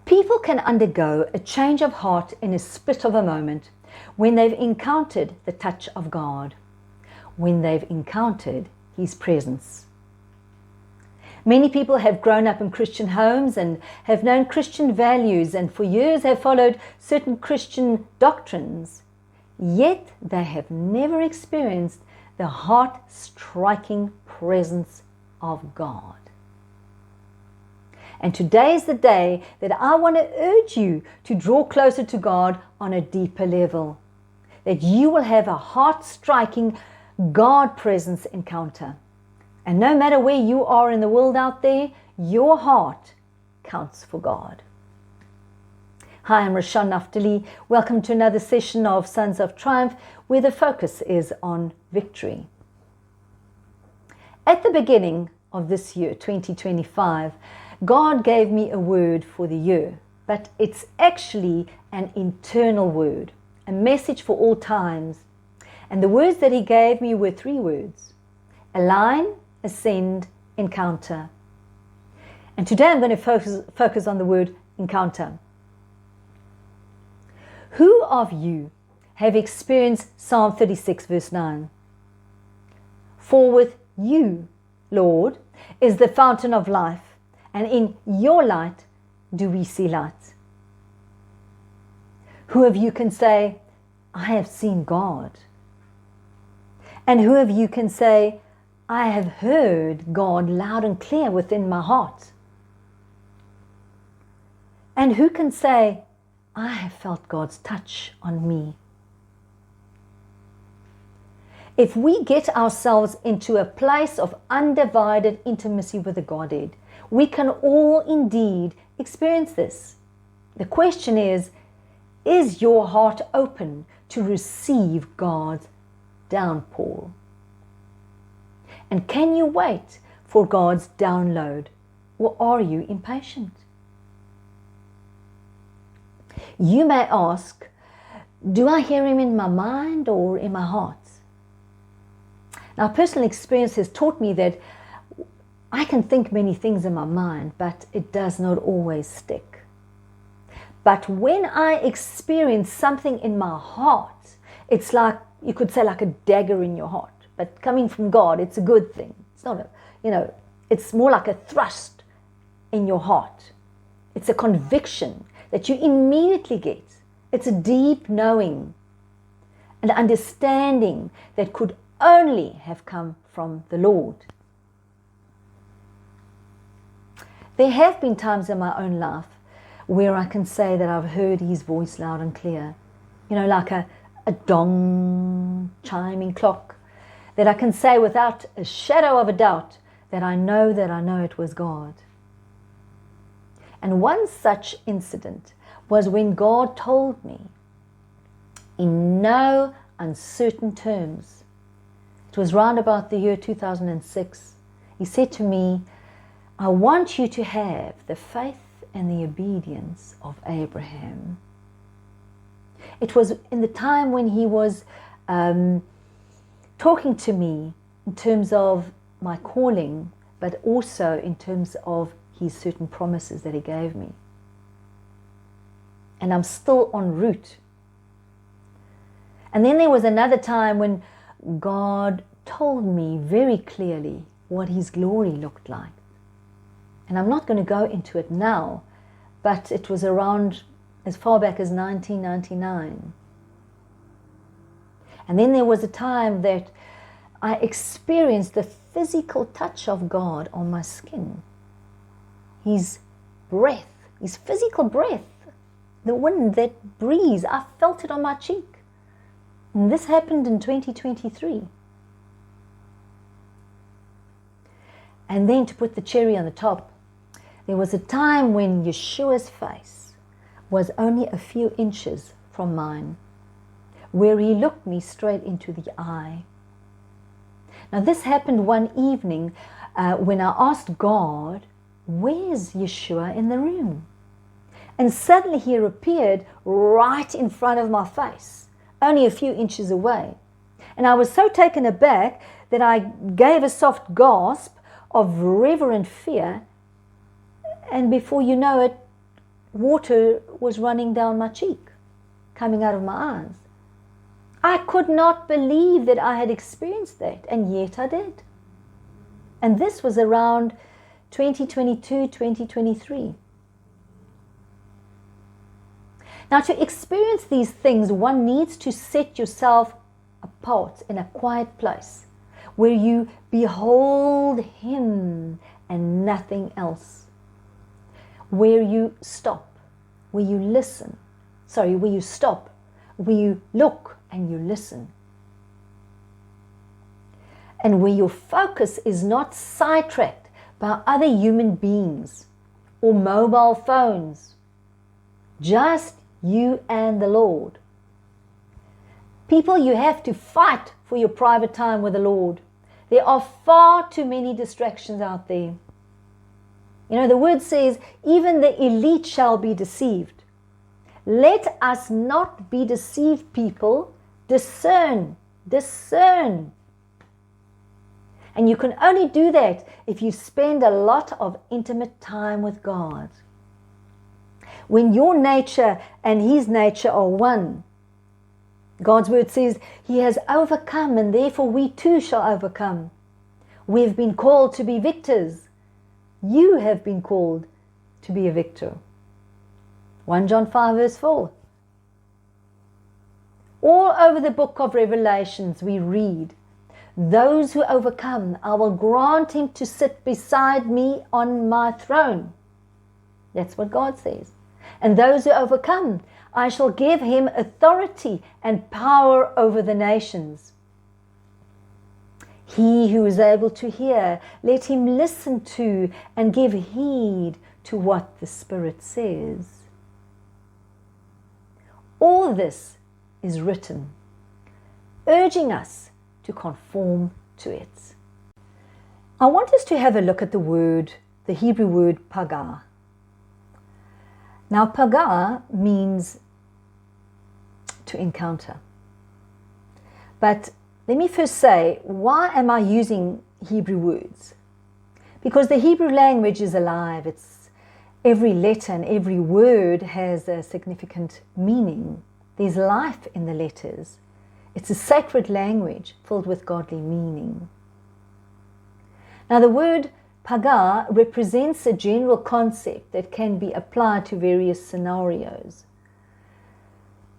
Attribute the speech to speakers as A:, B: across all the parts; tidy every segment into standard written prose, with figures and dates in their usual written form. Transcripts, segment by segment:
A: People can undergo a change of heart in a split of a moment when they've encountered the touch of God, when they've encountered His presence. Many people have grown up in Christian homes and have known Christian values and for years have followed certain Christian doctrines, yet they have never experienced the heart-striking presence of God. And today is the day that I want to urge you to draw closer to God on a deeper level, that you will have a heart-striking God presence encounter. And no matter where you are in the world out there, your heart counts for God. Hi, I'm Naphtali. Welcome to another session of Sons of Triumph, where the focus is on victory. At the beginning of this year, 2025, God gave me a word for the year, but it's actually an internal word, a message for all times. And the words that He gave me were 3 words: align, ascend, encounter. And today I'm going to focus on the word encounter. Who of you have experienced Psalm 36 verse 9? For with you, Lord, is the fountain of life, and in your light do we see light. Who of you can say, I have seen God? And who of you can say, I have heard God loud and clear within my heart? And who can say, I have felt God's touch on me? If we get ourselves into a place of undivided intimacy with the Godhead, we can all indeed experience this. The question is your heart open to receive God's downpour? And can you wait for God's download, or are you impatient? You may ask, do I hear Him in my mind or in my heart? Now, personal experience has taught me that I can think many things in my mind, but it does not always stick. But when I experience something in my heart, it's like, you could say, like a dagger in your heart. But coming from God, it's a good thing. It's not it's more like a thrust in your heart. It's a conviction that you immediately get. It's a deep knowing, an understanding that could only have come from the Lord. There have been times in my own life where I can say that I've heard His voice loud and clear, like a dong chiming clock, that I can say without a shadow of a doubt that I know it was God. And one such incident was when God told me, in no uncertain terms, it was round about the year 2006, He said to me, I want you to have the faith and the obedience of Abraham. It was in the time when He was talking to me in terms of my calling, but also in terms of His certain promises that He gave me. And I'm still en route. And then there was another time when God told me very clearly what His glory looked like. And I'm not going to go into it now, but it was around as far back as 1999. And then there was a time that I experienced the physical touch of God on my skin. His breath, His physical breath, the wind that breathes, I felt it on my cheek. And this happened in 2023. And then to put the cherry on the top, there was a time when Yeshua's face was only a few inches from mine, where He looked me straight into the eye. Now this happened one evening when I asked God, where's Yeshua in the room? And suddenly He appeared right in front of my face, only a few inches away. And I was so taken aback that I gave a soft gasp of reverent fear, and before you know it, water was running down my cheek, coming out of my eyes. I could not believe that I had experienced that, and yet I did. And this was around 2022, 2023. Now, to experience these things, one needs to set yourself apart in a quiet place where you behold Him and nothing else. Where you stop, where you listen. Where you stop, where you look and you listen. And where your focus is not sidetracked by other human beings or mobile phones. Just you and the Lord. People, you have to fight for your private time with the Lord. There are far too many distractions out there. You know, the word says, even the elite shall be deceived. Let us not be deceived, people. Discern. Discern. And you can only do that if you spend a lot of intimate time with God. When your nature and His nature are one, God's word says He has overcome, and therefore we too shall overcome. We have been called to be victors. You have been called to be a victor. 1 John 5 verse 4. All over the book of Revelations we read, those who overcome, I will grant him to sit beside me on my throne. That's what God says. And those who overcome, I shall give him authority and power over the nations. He who is able to hear, let him listen to and give heed to what the Spirit says. All this is written, urging us to conform to it. I want us to have a look at the Hebrew word pagah. Now, pagah means to encounter. But let me first say, why am I using Hebrew words? Because the Hebrew language is alive. It's every letter and every word has a significant meaning. There's life in the letters. It's a sacred language filled with godly meaning. Now, the word pagah represents a general concept that can be applied to various scenarios.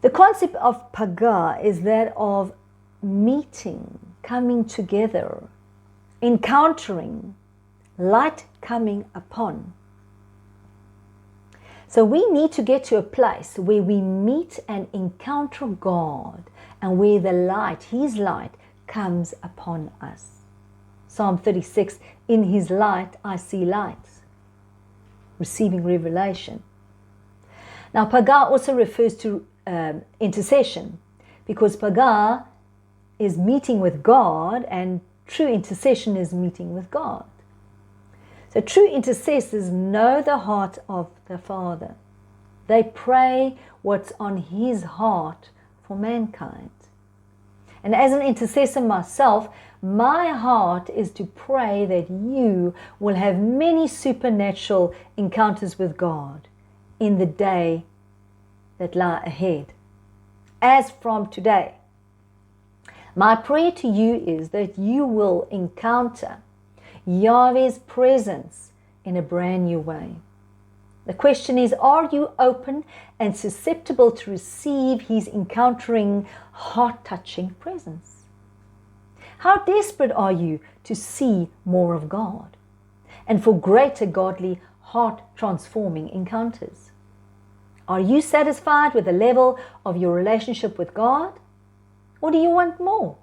A: The concept of pagah is that of meeting, coming together, encountering, light coming upon. So we need to get to a place where we meet and encounter God and where the light, His light, comes upon us. Psalm 36, in His light I see lights, receiving revelation. Now, pagah also refers to intercession, because pagah is meeting with God and true intercession is meeting with God. So true intercessors know the heart of the Father. They pray what's on His heart for mankind. And as an intercessor myself, my heart is to pray that you will have many supernatural encounters with God in the day that lie ahead. As from today, my prayer to you is that you will encounter Yahweh's presence in a brand new way. The question is, are you open and susceptible to receive His encountering, heart-touching presence? How desperate are you to see more of God and for greater godly, heart-transforming encounters? Are you satisfied with the level of your relationship with God? Or do you want more?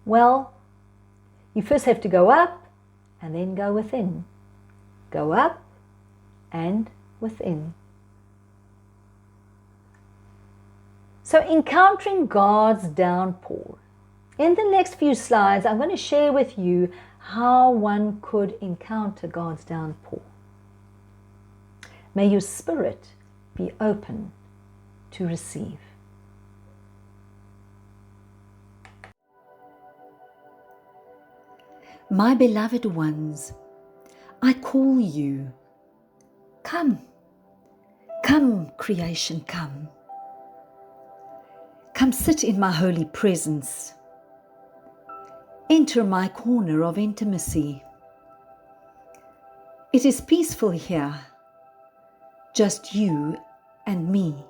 A: Well, you first have to go up and then go within. Go up and within. So encountering God's downpour. In the next few slides, I'm going to share with you how one could encounter God's downpour. May your spirit be open to receive. My beloved ones, I call you. Come, Come, creation, come. Come sit in my holy presence. Enter my corner of intimacy. It is peaceful here, just you and me.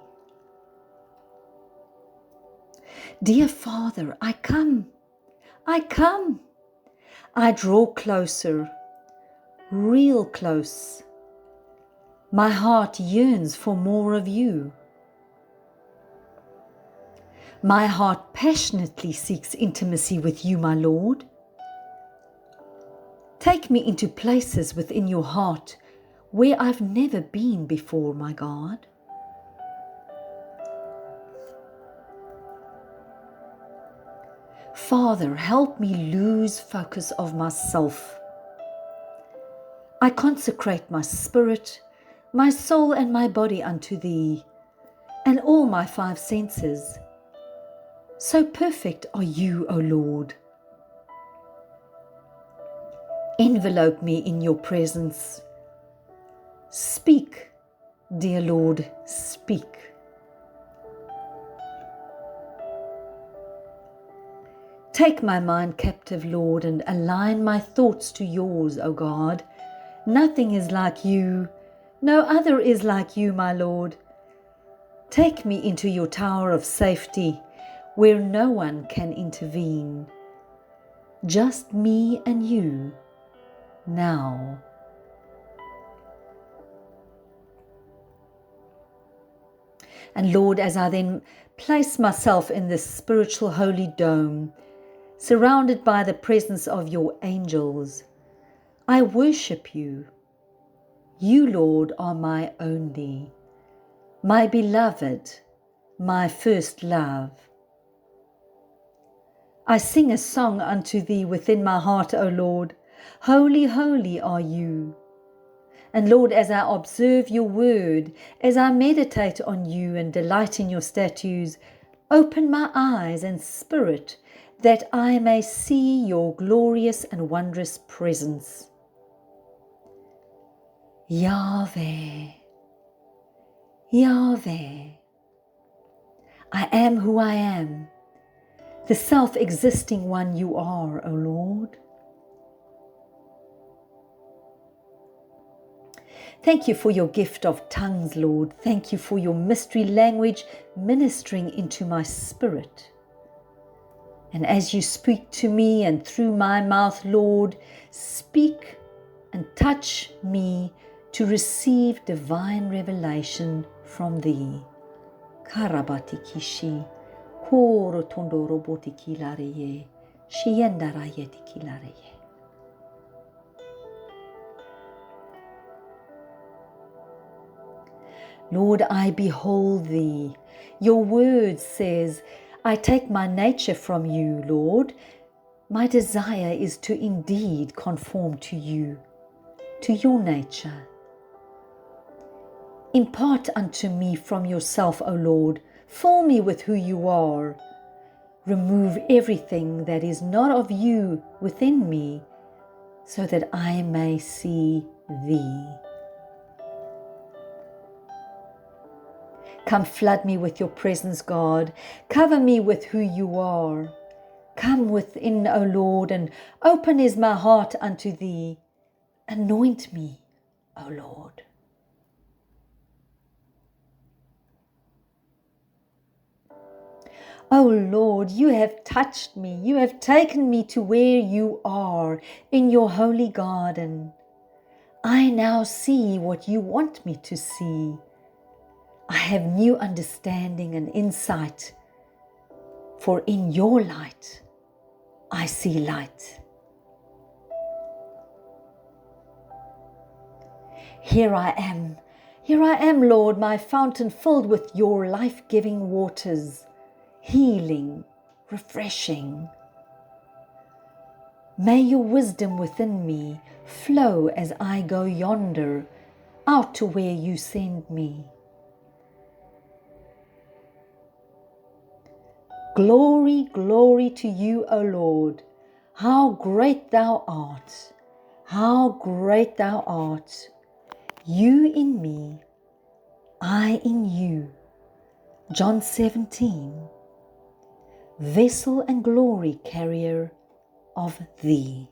A: Dear Father, I come. I draw closer, real close. My heart yearns for more of you. My heart passionately seeks intimacy with you, my Lord. Take me into places within your heart where I've never been before, my God. Father, help me lose focus of myself. I consecrate my spirit, my soul and my body unto Thee, and all my 5 senses. So perfect are you, O Lord. Envelope me in your presence. Speak, dear Lord, speak. Take my mind captive, Lord, and align my thoughts to yours, O God. Nothing is like you. No other is like you, my Lord. Take me into your tower of safety, where no one can intervene. Just me and you, now. And Lord, as I then place myself in this spiritual holy dome, surrounded by the presence of your angels, I worship you. You, Lord, are my only, my beloved, my first love. I sing a song unto thee within my heart, O Lord. Holy, holy are you. And Lord, as I observe your word, as I meditate on you and delight in your statutes, open my eyes and spirit that I may see your glorious and wondrous presence. Yahweh, Yahweh, I am who I am, the self-existing one you are, O Lord. Thank you for your gift of tongues, Lord. Thank you for your mystery language ministering into my spirit. And as you speak to me and through my mouth, Lord, speak and touch me to receive divine revelation from thee. Karabatikishi, koro tondoro botikilareye, shiendarayetikilareye. Lord, I behold thee. Your word says, I take my nature from you, Lord. My desire is to indeed conform to you, to your nature. Impart unto me from yourself, O Lord. Fill me with who you are. Remove everything that is not of you within me, so that I may see thee. Come flood me with your presence, God. Cover me with who you are. Come within, O Lord, and open is my heart unto thee. Anoint me, O Lord. O Lord, you have touched me. You have taken me to where you are in your holy garden. I now see what you want me to see. I have new understanding and insight, for in your light I see light. Here I am, Lord, my fountain filled with your life-giving waters, healing, refreshing. May your wisdom within me flow as I go yonder, out to where you send me. Glory, glory to you, O Lord. How great thou art. How great thou art. You in me, I in you, John 17, vessel and glory carrier of thee.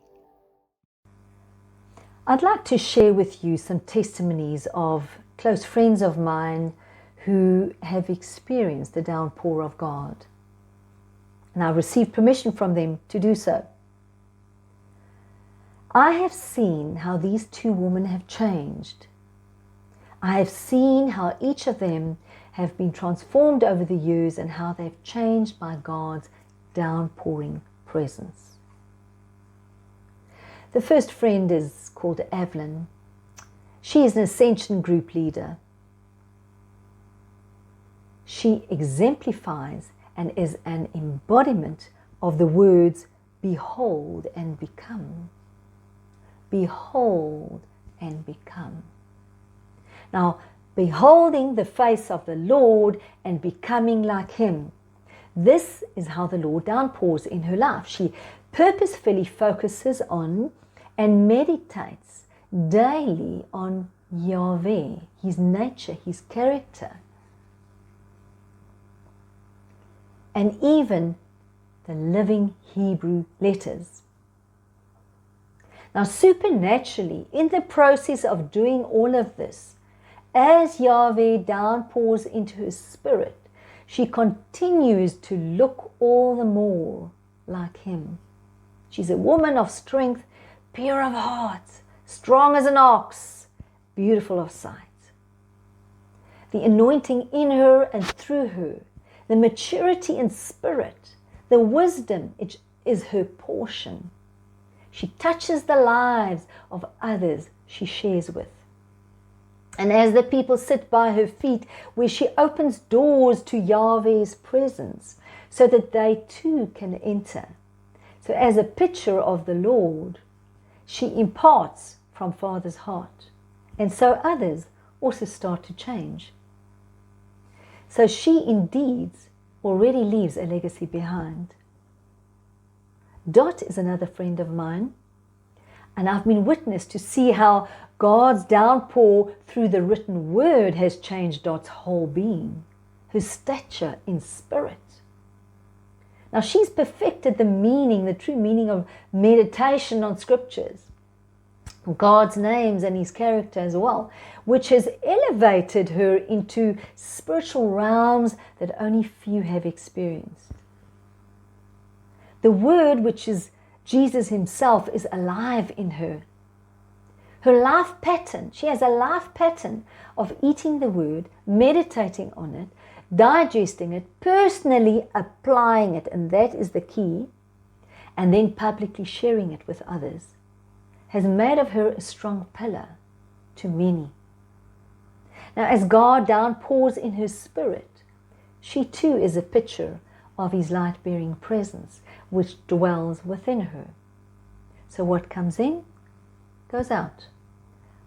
A: I'd like to share with you some testimonies of close friends of mine who have experienced the downpour of God. And I received permission from them to do so. I have seen how these two women have changed. I have seen how each of them have been transformed over the years and how they've changed by God's downpouring presence. The first friend is called Evelyn. She is an Ascension group leader. She exemplifies and is an embodiment of the words, behold and become. Behold and become. Now, beholding the face of the Lord and becoming like Him. This is how the Lord downpours in her life. She purposefully focuses on and meditates daily on Yahweh, His nature, His character, and even the living Hebrew letters. Now, supernaturally, in the process of doing all of this, as Yahweh downpours into her spirit, she continues to look all the more like Him. She's a woman of strength, pure of heart, strong as an ox, beautiful of sight. The anointing in her and through her, the maturity in spirit, the wisdom is her portion. She touches the lives of others she shares with. And as the people sit by her feet, where she opens doors to Yahweh's presence, so that they too can enter. So as a picture of the Lord, she imparts from Father's heart. And so others also start to change. So she indeed already leaves a legacy behind. Dot is another friend of mine, and I've been witness to see how God's downpour through the written word has changed Dot's whole being, her stature in spirit. Now she's perfected the meaning, the true meaning of meditation on scriptures, God's names and His character as well, which has elevated her into spiritual realms that only few have experienced. The Word, which is Jesus Himself, is alive in her. Her life pattern, she has a life pattern of eating the Word, meditating on it, digesting it, personally applying it, and that is the key, and then publicly sharing it with others, has made of her a strong pillar to many. Now, as God downpours in her spirit, she too is a picture of His light-bearing presence, which dwells within her. So what comes in, goes out.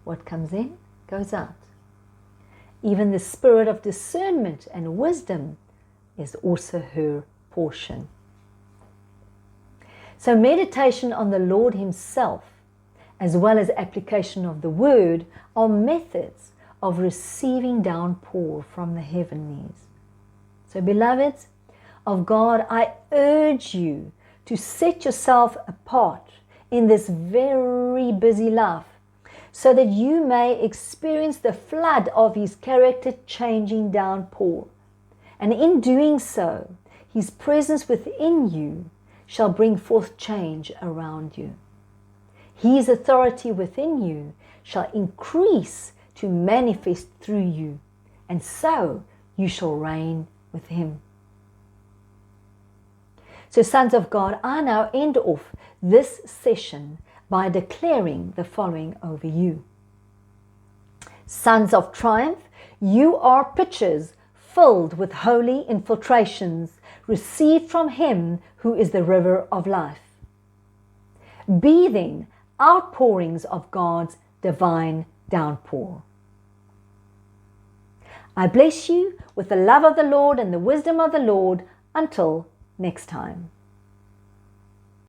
A: What comes in, goes out. Even the spirit of discernment and wisdom is also her portion. So meditation on the Lord Himself, as well as application of the Word, are methods of receiving downpour from the heavenlies. So beloveds of God, I urge you to set yourself apart in this very busy life, so that you may experience the flood of His character-changing downpour. And in doing so, His presence within you shall bring forth change around you. His authority within you shall increase to manifest through you, and so you shall reign with Him. So, sons of God, I now end off this session by declaring the following over you. Sons of triumph, you are pitchers filled with holy infiltrations received from Him who is the river of life. Be then outpourings of God's divine downpour. I bless you with the love of the Lord and the wisdom of the Lord until next time.